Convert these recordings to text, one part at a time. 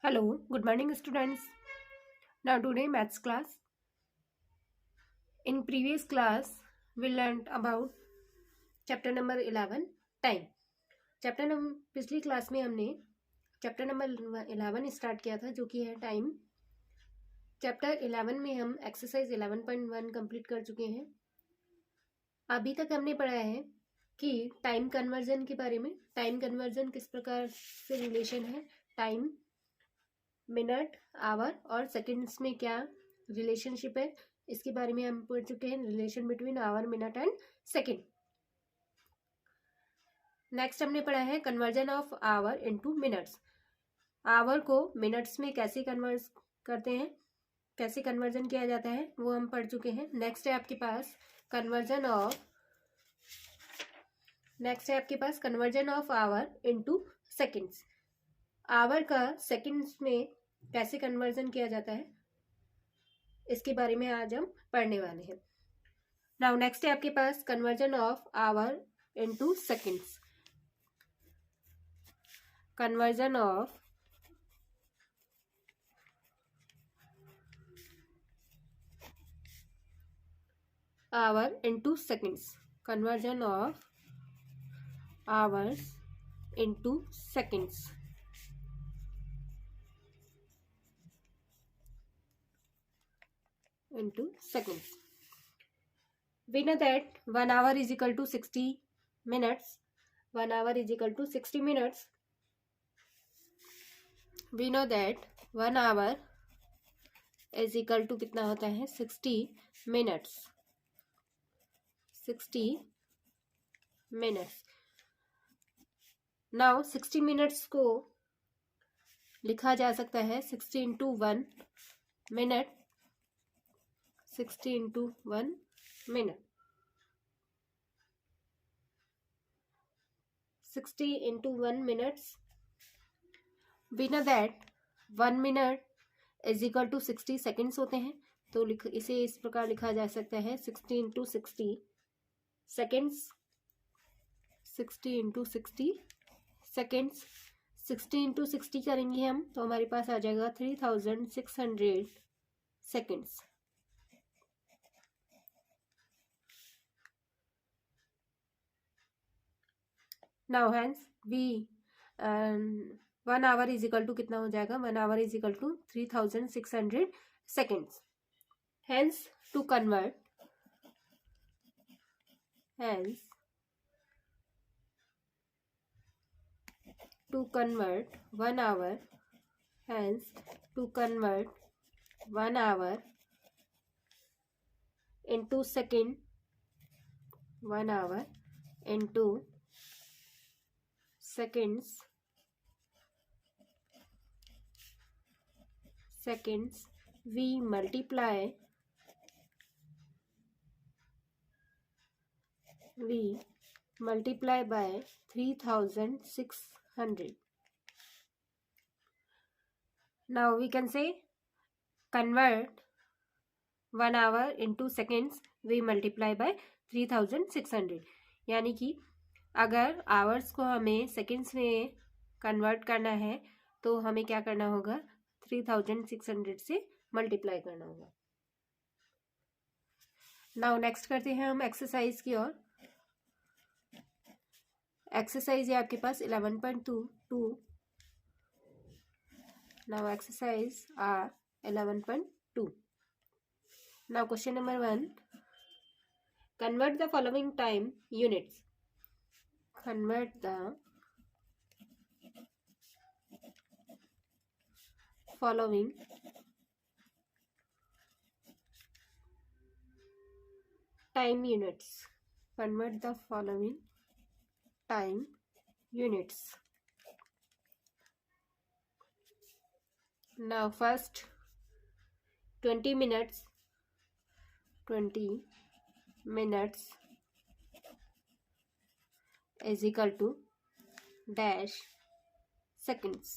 Hello, good morning students. Now today maths class. In previous class we learned about chapter number 11 time. Chapter number पिछली class में हमने chapter number 11 start किया था जो कि है टाइम। चैप्टर 11 में हम एक्सरसाइज 11.1 कंप्लीट कर चुके हैं। अभी तक हमने पढ़ा है कि टाइम कन्वर्जन के बारे में। टाइम कन्वर्जन किस प्रकार से रिलेशन है, टाइम मिनट आवर और सेकंड्स में क्या रिलेशनशिप है, इसके बारे में हम पढ़ चुके हैं। Relation between hour minute and second. Next हमने पढ़ा है conversion of hour into minutes. Hour को मिनट्स में कैसे कन्वर्ट करते हैं, कैसे कन्वर्जन किया जाता है, वो हम पढ़ चुके हैं। नेक्स्ट है आपके पास conversion of hour into seconds. Hour का सेकंड्स में कैसे कन्वर्जन किया जाता है, इसके बारे में आज हम पढ़ने वाले हैं। नाउ नेक्स्ट है आपके पास conversion of hour into seconds. Conversion of hour into seconds. Conversion of hours into seconds. into seconds. We know that 1 hour is equal to 60 minutes. 1 hour is equal to 60 minutes. We know that 1 hour is equal to कितना होता है 60 minutes. 60 minutes. Now 60 minutes को लिखा जा सकता है 60 into 1 minute. 60 into 1 minute. 60 into 1 minutes. We know that 1 minute is equal to 60 seconds होते हैं, तो इसे इस प्रकार लिखा जा सकता है 60 into 60 seconds. 60 into 60 seconds. 60 into 60 करेंगे हम तो हमारे पास आ जाएगा 3600 seconds. Now hence we 1 hour is equal to कितना हो जाएगा, 1 hour is equal to 3600 seconds. Hence to convert 1 hour, hence to convert 1 hour into second, 1 hour into seconds, we multiply by 3600. Now we can say convert 1 hour into seconds we multiply by 3600. यानी कि अगर hours को हमें seconds में convert करना है तो हमें क्या करना होगा, 3600 से मल्टीप्लाई करना होगा. नाउ नेक्स्ट करते हैं हम एक्सरसाइज की ओर. एक्सरसाइज है आपके पास 11.2. Now exercise are 11.2. Now question number 1, convert the following time units. Convert the following time units. Convert the following time units. Now first 20 minutes. 20 minutes is equal to dash seconds.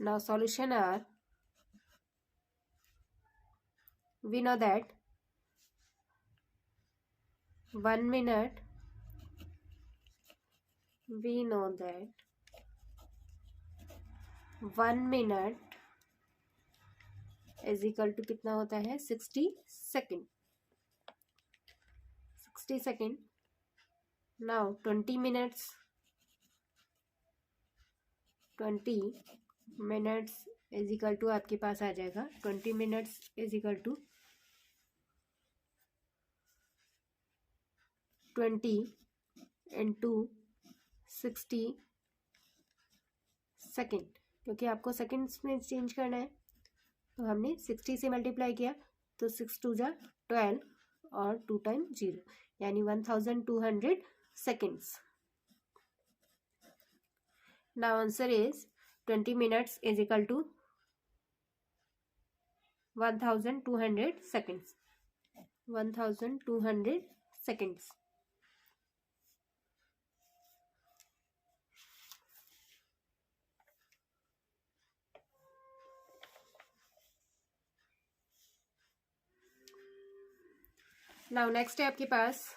Now solution are, we know that 1 minute we know that 1 minute is equal to कितना होता है 60 second. 60 second. Now 20 minutes is equal to आपके पास आ जाएगा 20 minutes is equal to 20 into 60 second, क्योंकि आपको seconds में चेंज करना है तो हमने 60 से मल्टीप्लाई किया तो 6 2 जा 12 और 2 टाइम 0 यानी 1200 seconds. Now answer is 20 minutes is equal to 1200 seconds. 1200 seconds. Now next है आपके पास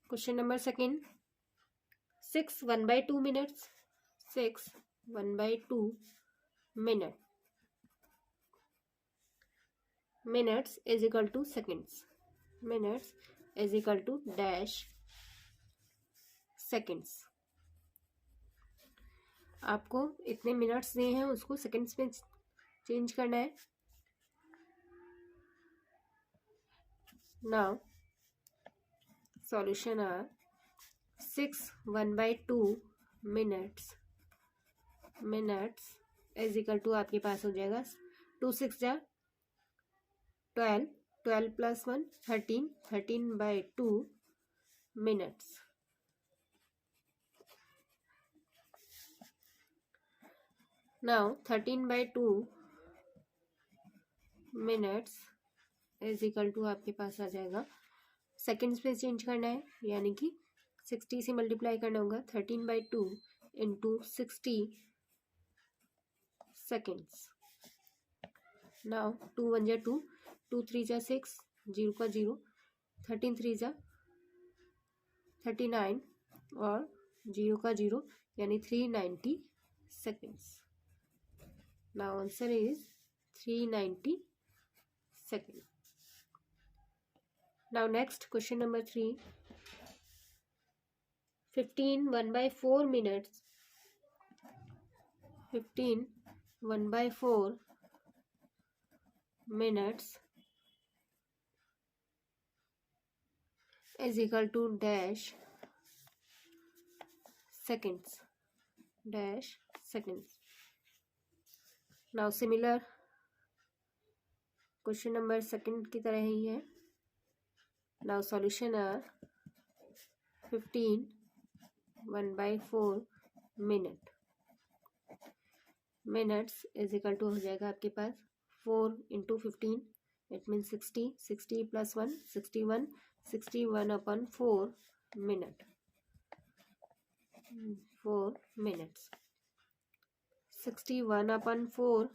question number second. 6 1/2 minutes. 6 1/2 minute. Minutes is equal to seconds. Minutes is equal to dash seconds. आपको इतने मिनट्स दिए हैं उसको सेकंड्स में चेंज करना है. Now solution are 6 1/2 minutes is equal to आपके पास हो जाएगा 2 6 जा 12 12 plus 1 13 13/2 minutes. Now 13/2 minutes is equal to आपके पास आ जाएगा सेकेंड्स में चेंज करना है यानी कि 60 से मल्टीप्लाई करना होगा 13/2 इंटू 60 सेकेंड्स. नाउ 2 1 जा 2 2 3 जा 6 0 का 0 13 3 जा 39 और 0 का 0 यानी 390 seconds. Now answer is 390 seconds. Now next question number 3. 15 1/4 minutes. 15 1/4 minutes is equal to dash seconds. Dash seconds. Now similar question number second की तरह ही है. Now solution are 15 1/4 minute. Minutes is equal to हो जाएगा आपके पास 4 into 15 it mean 60 60 plus 1 61 61/4 minute. 4 minutes. 61/4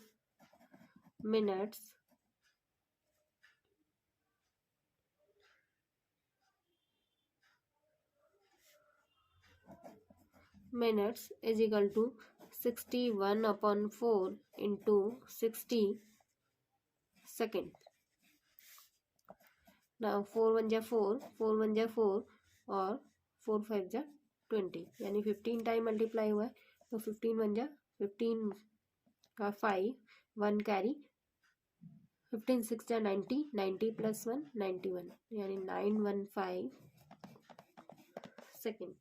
minutes is equal to 61/4 into 60 seconds. Now 4 1 जा 4 4 1 जा 4 और 4 5 जा 20 यानी 15 टाइम मल्टीप्लाई हुआ है तो 15 1 जा 15 का 5 1 कैरी 15 6 जा 90 90 प्लस 1 91 यानी 915 सेकेंड.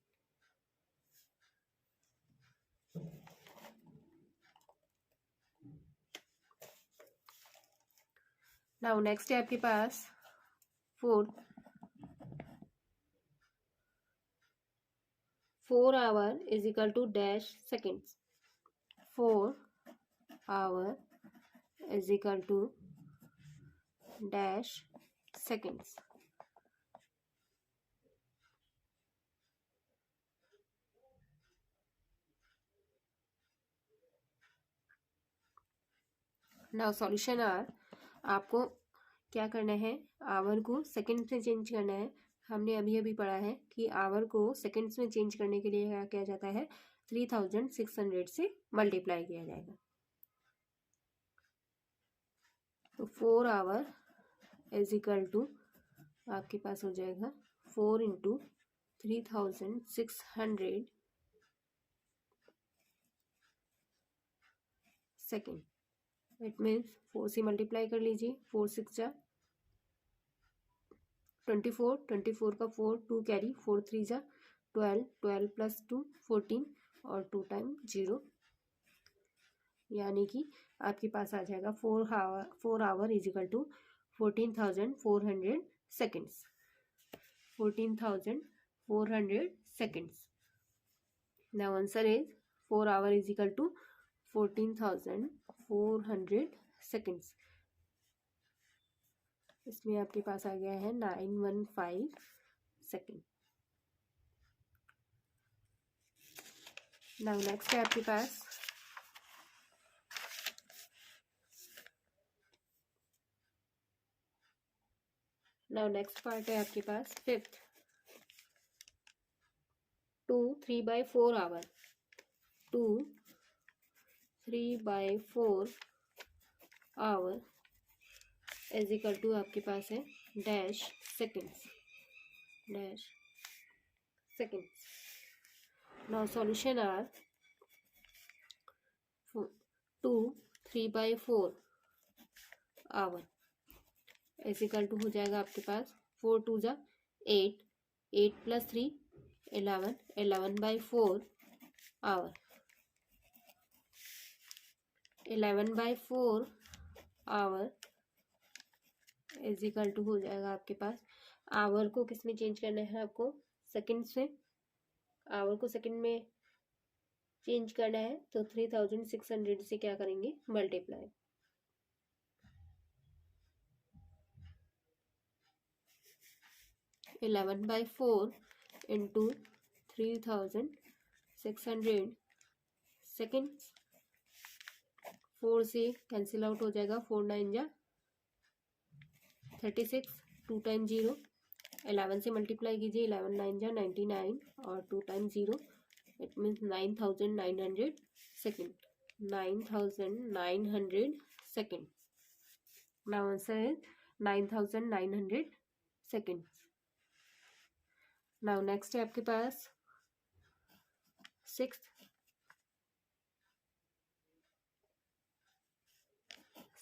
नाउ नेक्स्ट है आपके पास 4 hour is equal to dash seconds. 4 hour is equal to dash seconds. Now solution are आपको क्या करना है, आवर को सेकंड्स में चेंज करना है। हमने अभी अभी पढ़ा है कि आवर को सेकंड्स में चेंज करने के लिए क्या किया जाता है, 3600 से मल्टीप्लाई किया जाएगा। तो 4 आवर इज इक्वल टू आपके पास हो जाएगा 4 इंटू 3600 सेकेंड। इट मीन्स 4 से मल्टीप्लाई कर लीजिए, 4 6 जा 24, 24 का 4 2 कैरी, 4 3 जा 12, 12 प्लस 2 14 और 2 टाइम 0, यानी कि आपके पास आ जाएगा 4 hour is equal to 14,400 seconds. 14,400 seconds. Now answer is 4 hour is equal to 14,400 seconds. इसमें आपके पास आ गया है 915 सेकेंड। नाउ नेक्स्ट है आपके पास नेक्स्ट पार्ट है आपके पास fifth. 2 3/4 hour, 2 3/4 hour is equal to आपके पास है dash seconds, dash seconds. Now solution are 2 3/4 hour is equal to हो जाएगा आपके पास 4 2 जा 8, 8 plus 3 11, 11/4 hour, 11/4 hour is equal to हो जाएगा आपके पास, आवर को किस में चेंज करना है आपको, सेकंड्स में। आवर को सेकंड में चेंज करना है तो 3600 से क्या करेंगे, multiply. Eleven by four into 3600 seconds. 4 से कैंसिल आउट हो जाएगा, 4 9 जा 36, 2 टाइम 0, 11 से मल्टीप्लाई कीजिए, 11 9 जा 99 और 2 time 0, it means 9900 second, 9900 second. Now answer is 9900 second. Now next है आपके पास sixth.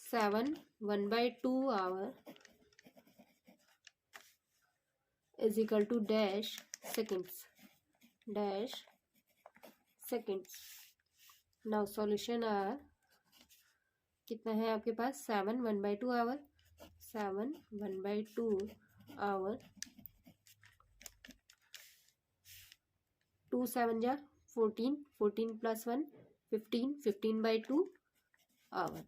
7 1/2 hour is equal to dash seconds, dash seconds. Now solution are कितना है आपके पास, 7 1/2 आवर, 7 1/2 आवर, 2 7 जा 14, 14 plus 1 15, 15/2 hour.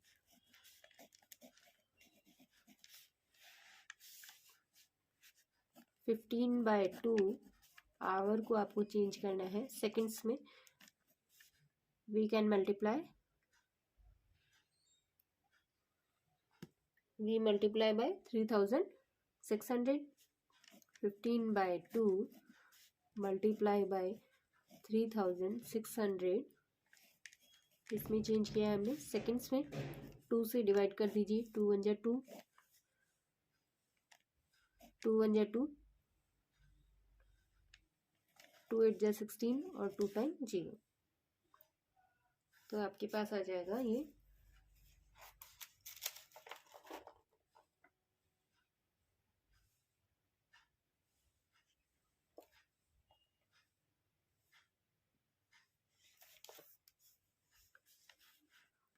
Fifteen by two hour को आपको change करना है सेकेंड्स में। We can multiply, we multiply by 3600। 15/2 multiply by 3600, इसमें चेंज किया है हमने सेकेंड्स में। 2 से डिवाइड कर दीजिए, 2 1 जा 2, 2 1 जा 2, 2 8 जा 16 और 2 टाइम 0, तो आपके पास आ जाएगा ये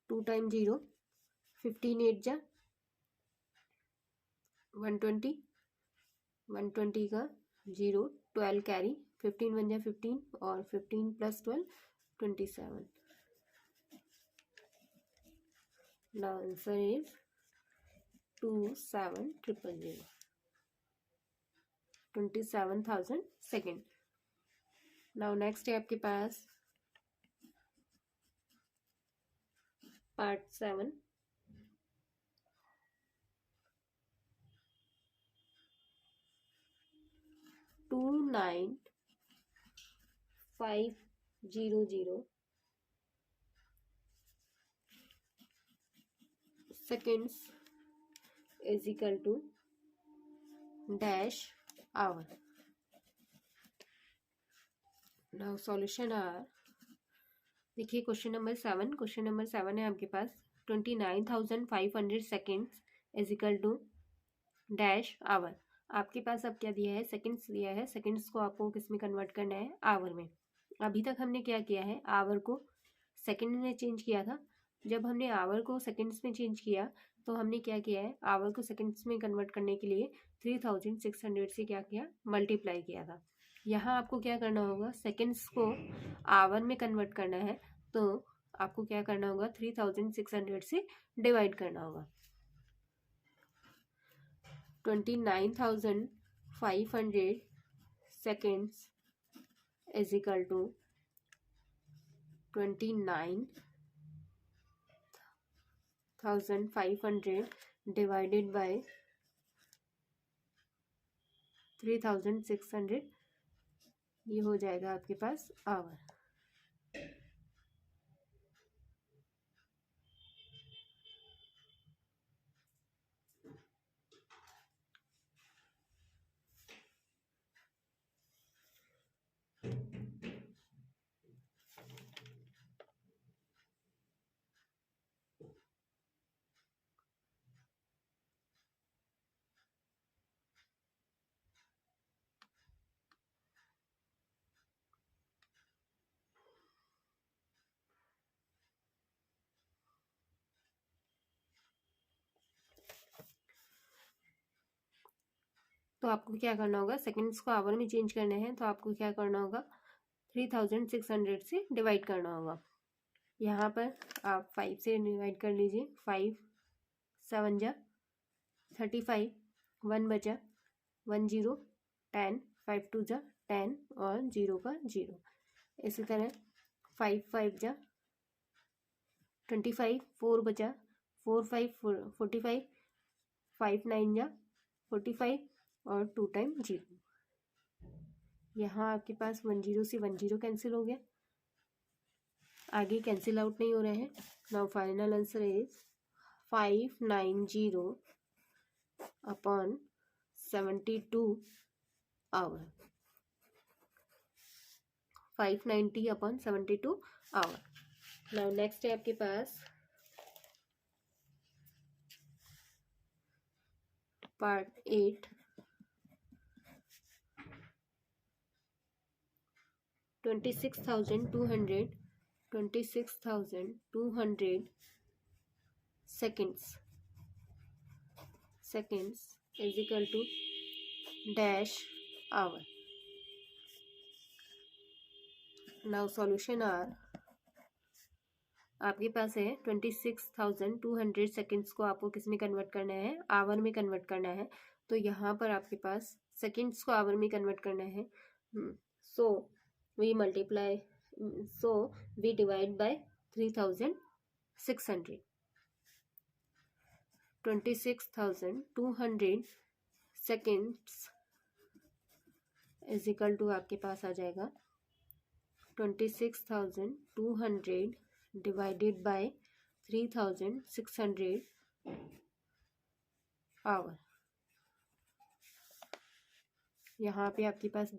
2 टाइम 0, 15 8 जा 120, 120 का 0, 12 कैरी, 15 1 जा 15 और 15 plus 12 27। Now answer is 27,000, 27,000 second. Now next है आपके पास part 7। 29500 seconds is equal to dash hour. Now solution are, देखिए क्वेश्चन नंबर 7. क्वेश्चन नंबर 7 है आपके पास 29,500 seconds is equal to dash hour. आपके पास अब क्या दिया है, सेकेंड्स दिया है. सेकेंड्स को आपको किस में कन्वर्ट करना है, आवर में. अभी तक हमने क्या किया है, आवर को सेकेंड में चेंज किया था. जब हमने आवर को सेकेंड्स में चेंज किया तो हमने क्या किया है, आवर को सेकेंड्स में कन्वर्ट करने के लिए 3600 से क्या किया, मल्टीप्लाई किया था. यहाँ आपको क्या करना होगा, सेकेंड्स को आवर में कन्वर्ट करना है तो आपको क्या करना होगा, 3600 से डिवाइड करना होगा. 29,500 seconds is equal to 29,500 divided by 3600. ये हो जाएगा आपके पास आवर. तो आपको क्या करना होगा, सेकेंड्स को आवर में चेंज करने हैं तो आपको क्या करना होगा, 3600 से डिवाइड करना होगा. यहाँ पर आप 5 से डिवाइड कर लीजिए. 5 7 जा 35, 1 बचा 1 0 10, 5 2 जा 10 और 0 का 0. इसी तरह 5 5 जा 25, 4 बचा 4 5 45, 5 9 जा 45 और 2 टाइम 0. यहाँ आपके पास 1 0 से 1 0 कैंसिल हो गया, आगे कैंसिल आउट नहीं हो रहे हैं. Now final answer is 590 upon 72 hour. 590 upon 72 hour. Now next है आपके पास part 8. 26,200 seconds is equal to dash hour. Now solution are, आपके पास है 26,200 सेकेंड्स को आपको किस में कन्वर्ट करना है, आवर में कन्वर्ट करना है. तो यहाँ पर आपके पास सेकेंड्स को आवर में कन्वर्ट करना है. So we multiply, so we divide by 3600. 26,200 seconds is equal to आपके पास आ जाएगा 26,200 डिवाइडेड बाय 3600 आवर. यहाँ पे आपके पास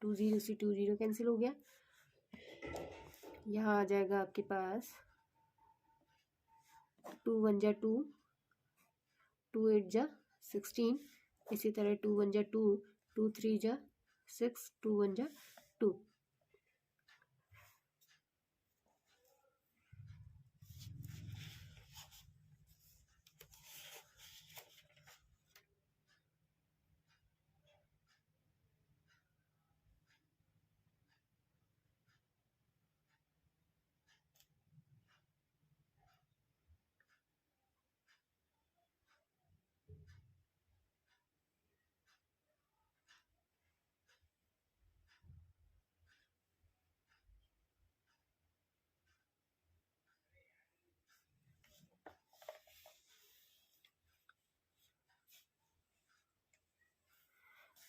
2 0 से 2 0 कैंसिल हो गया. यहाँ आ जाएगा आपके पास 2 1 जा 2, 2 8 जा 16. इसी तरह 2 1 जा 2, 2 3 जा 6, 2 1 जा 2.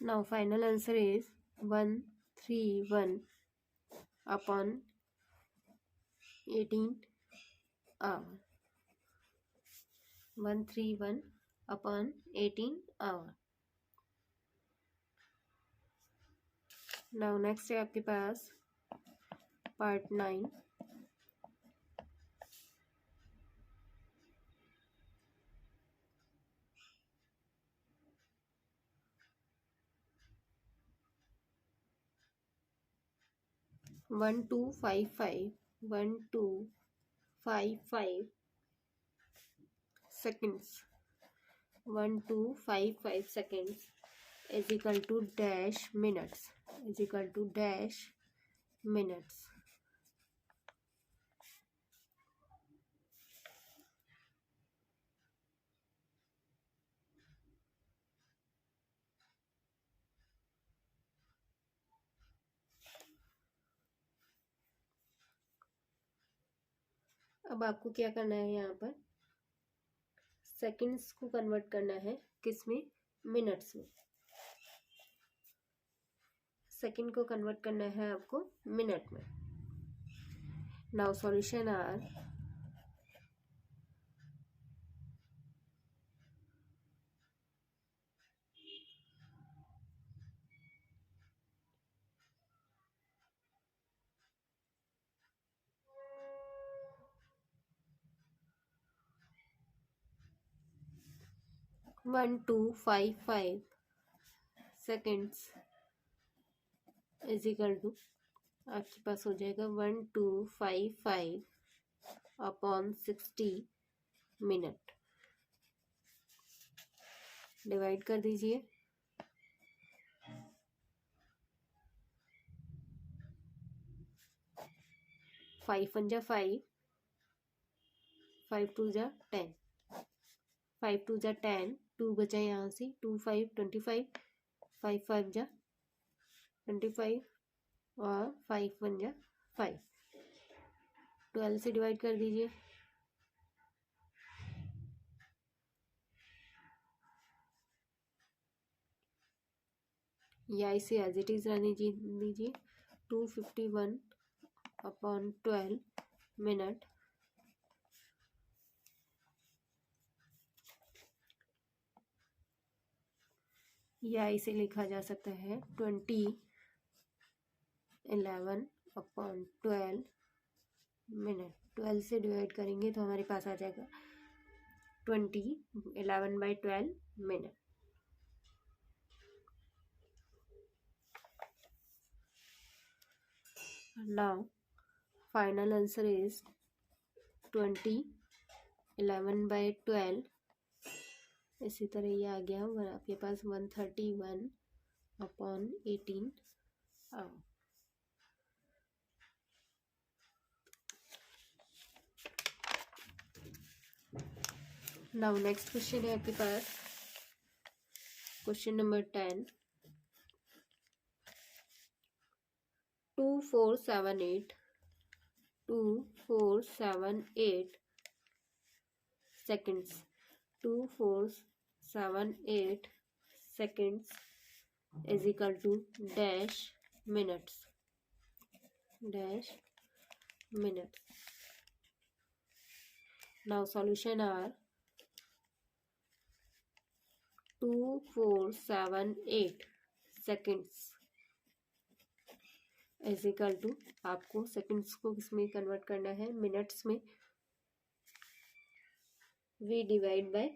Now final answer is 131 upon 18 hour. 131 upon 18 hour. Now next है आपके पास part 9. One two five five seconds. 1255 seconds is equal to dash minutes. Is equal to dash minutes. अब आपको क्या करना है, यहाँ पर सेकंड्स को कन्वर्ट करना है किसमें, मिनट्स में. सेकंड को कन्वर्ट करना है आपको मिनट में. Now solution are 1255 seconds is equal to आपके पास हो जाएगा 1255 अपॉन 60 मिनट. डिवाइड कर दीजिए. 5 1 जा 5, 5 2 जा 10, 5 2 जा 10, 2 बचा यहाँ से, 2 5 25, 5 5 जा 25 और 5 1 जा 5. 12 से डिवाइड कर दीजिए. या इसे एज इट इज रहने दीजिए. 251 अपॉन 12 मिनट या इसे लिखा जा सकता है 2011 अपॉन 12 मिनट. 12 से डिवाइड करेंगे तो हमारे पास आ जाएगा 11/12 minute. Now final answer is 11/12. इसी तरह ये आ गया आपके पास 131 upon 18 hour. Now next question है आपके पास question number 10. 2478 seconds. 2478 seconds is equal to dash minutes. Now solution are 2478 seconds is equal to आपको सेकंड्स को किसमें कन्वर्ट करना है, मिनट्स में. We divide by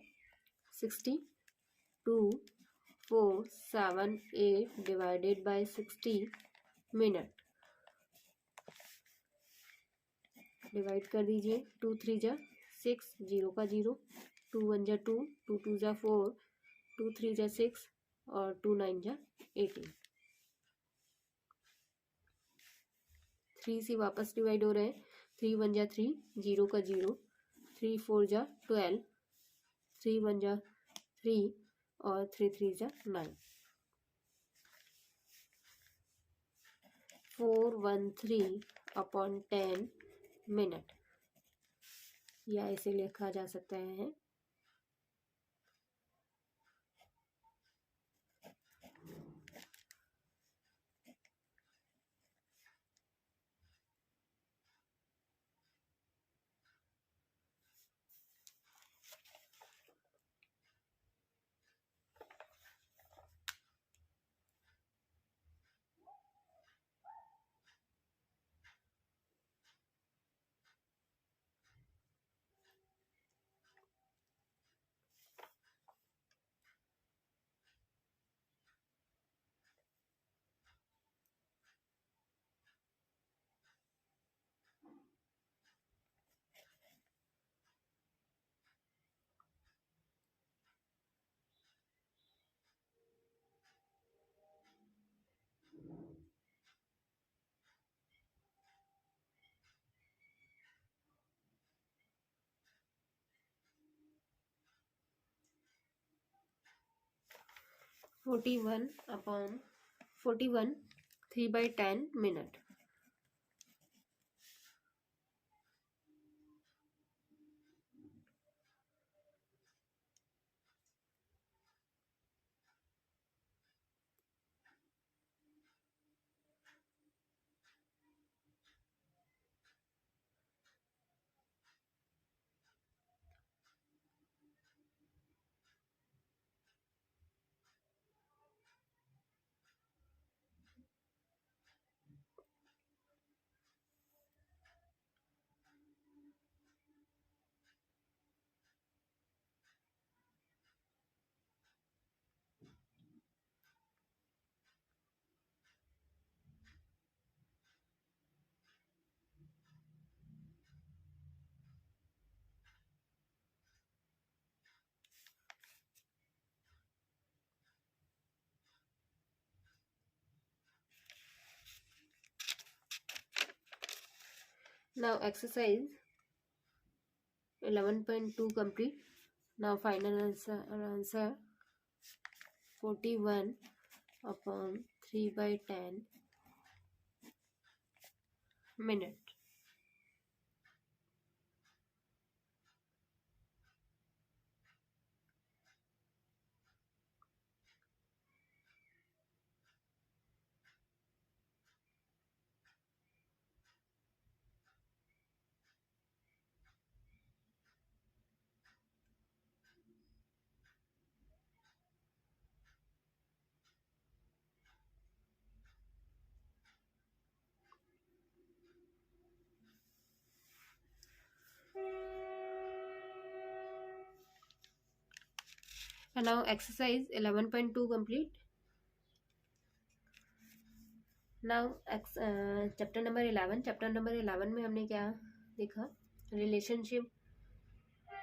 60. 2478 divided by 60 minute. Divide कर दीजिए. 2 3 जा 6, 0 का 0, 2 1 जा 2, 2 2 जा 4, 2 3 जा 6 और 2 9 जा 18. 3 से वापस डिवाइड हो रहे हैं. 3 1 जा 3, 0 का 0, 3 4 जा 12, 3 1 जा 3 और 3 3 जा 9. 413 अपॉन 10 मिनट या इसे लिखा जा सकता है 41 3/10 minute. Now exercise 11.2 complete. Now final answer 41/3/10 minute. And now exercise 11.2 complete. Now chapter number 11. Chapter number 11 में हमने क्या देखा? Relationship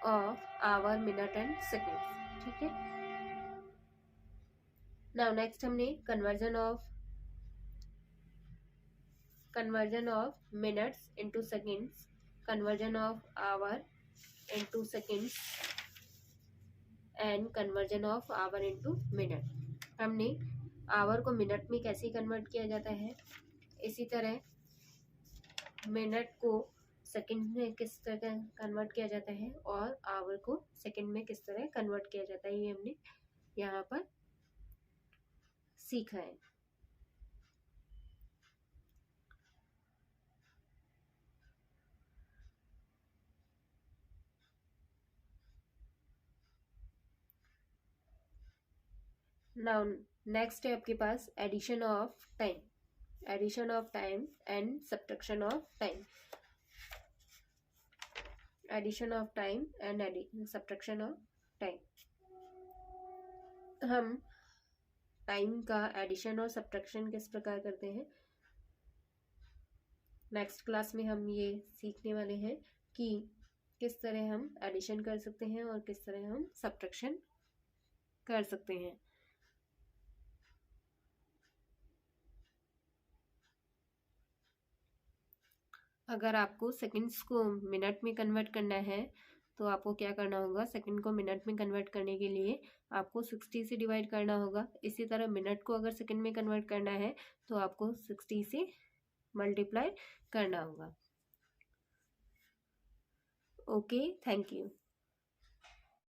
of hour, minute and seconds. ठीक है. नाउ नेक्स्ट हमने conversion of minutes into seconds, conversion of hour into seconds and conversion of hour into minute. हमने hour को minute में कैसे कन्वर्ट किया जाता है, इसी तरह मिनट को सेकंड में किस तरह कन्वर्ट किया जाता है और आवर को सेकंड में किस तरह कन्वर्ट किया जाता है, ये हमने यहाँ पर सीखा है. नाउ नेक्स्ट है आपके पास addition of time and subtraction of time. Addition of time and subtraction of time. हम टाइम का एडिशन और सब्ट्रैक्शन किस प्रकार करते हैं, नेक्स्ट क्लास में हम ये सीखने वाले हैं कि किस तरह हम एडिशन कर सकते हैं और किस तरह हम सब्ट्रैक्शन कर सकते हैं. अगर आपको सेकंड्स को मिनट में कन्वर्ट करना है तो आपको क्या करना होगा, सेकंड को मिनट में कन्वर्ट करने के लिए आपको 60 से डिवाइड करना होगा. इसी तरह मिनट को अगर सेकंड में कन्वर्ट करना है तो आपको 60 से मल्टीप्लाई करना होगा. Okay, thank you.